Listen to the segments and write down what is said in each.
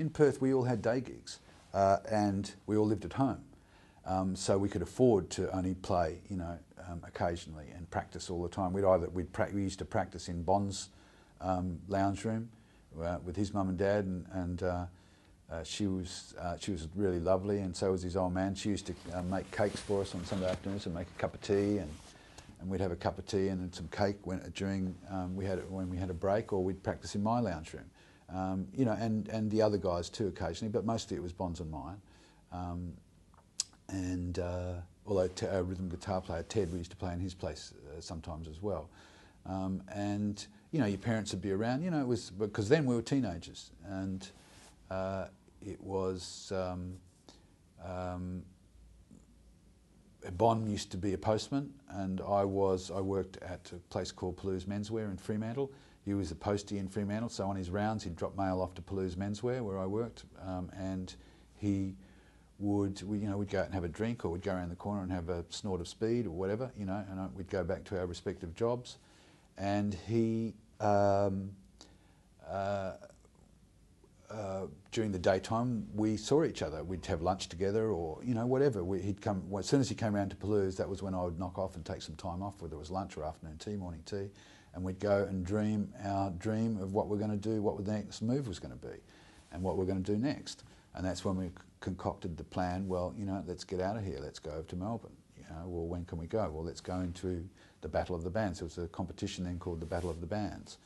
in Perth we all had day gigs, and we all lived at home, so we could afford to only play, you know, occasionally and practice all the time. We used to practice in Bond's lounge room with his mum and dad, and she was really lovely, and so was his old man. She used to make cakes for us on Sunday afternoons and make a cup of tea, and we'd have a cup of tea and then some cake when we had a break, or we'd practice in my lounge room. You know, and the other guys too occasionally, but mostly it was Bonds and mine. Although our rhythm guitar player Ted, we used to play in his place sometimes as well. And you know, your parents would be around. You know, it was because then we were teenagers, and it was. Bon used to be a postman, and I worked at a place called Palouse Menswear in Fremantle. He was a postie in Fremantle, so on his rounds he'd drop mail off to Palouse Menswear where I worked, and he would, you know, we'd go out and have a drink, or we'd go around the corner and have a snort of speed or whatever, you know, and we'd go back to our respective jobs. And he, during the daytime, we saw each other. We'd have lunch together, or you know, whatever. He'd come as soon as he came around to Palouse. That was when I would knock off and take some time off, whether it was lunch or afternoon tea, morning tea, and we'd go and dream our dream of what we're going to do, what the next move was going to be, and what we're going to do next. And that's when we concocted the plan. Well, you know, let's get out of here. Let's go over to Melbourne. You know, well, when can we go? Well, let's go into the Battle of the Bands. There was a competition then called the Battle of the Bands.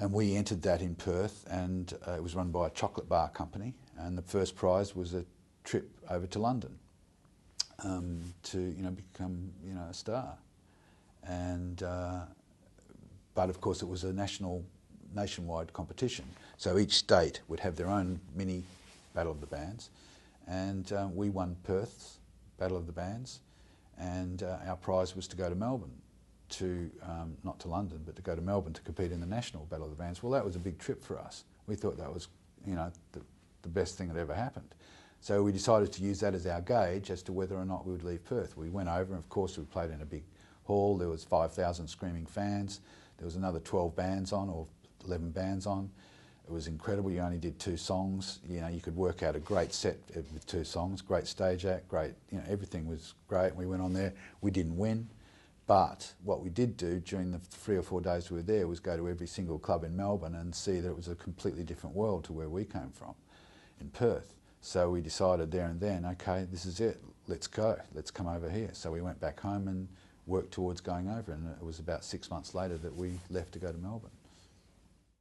And we entered that in Perth, and it was run by a chocolate bar company, and the first prize was a trip over to London to, you know, become, you know, a star. And but of course it was a nationwide competition, so each state would have their own mini Battle of the Bands, and we won Perth's Battle of the Bands, and our prize was to go to Melbourne. Not to London, but to go to Melbourne to compete in the National Battle of the Bands. Well, that was a big trip for us. We thought that was, you know, the best thing that ever happened. So we decided to use that as our gauge as to whether or not we would leave Perth. We went over, and of course we played in a big hall. There was 5,000 screaming fans. There was another 12 bands on, or 11 bands on. It was incredible. You only did 2 songs. You know, you could work out a great set with 2 songs. Great stage act, great, you know, everything was great. We went on there. We didn't win. But what we did do during the 3 or 4 days we were there was go to every single club in Melbourne and see that it was a completely different world to where we came from in Perth. So we decided there and then, okay, this is it, let's go, let's come over here. So we went back home and worked towards going over, and it was about 6 months later that we left to go to Melbourne.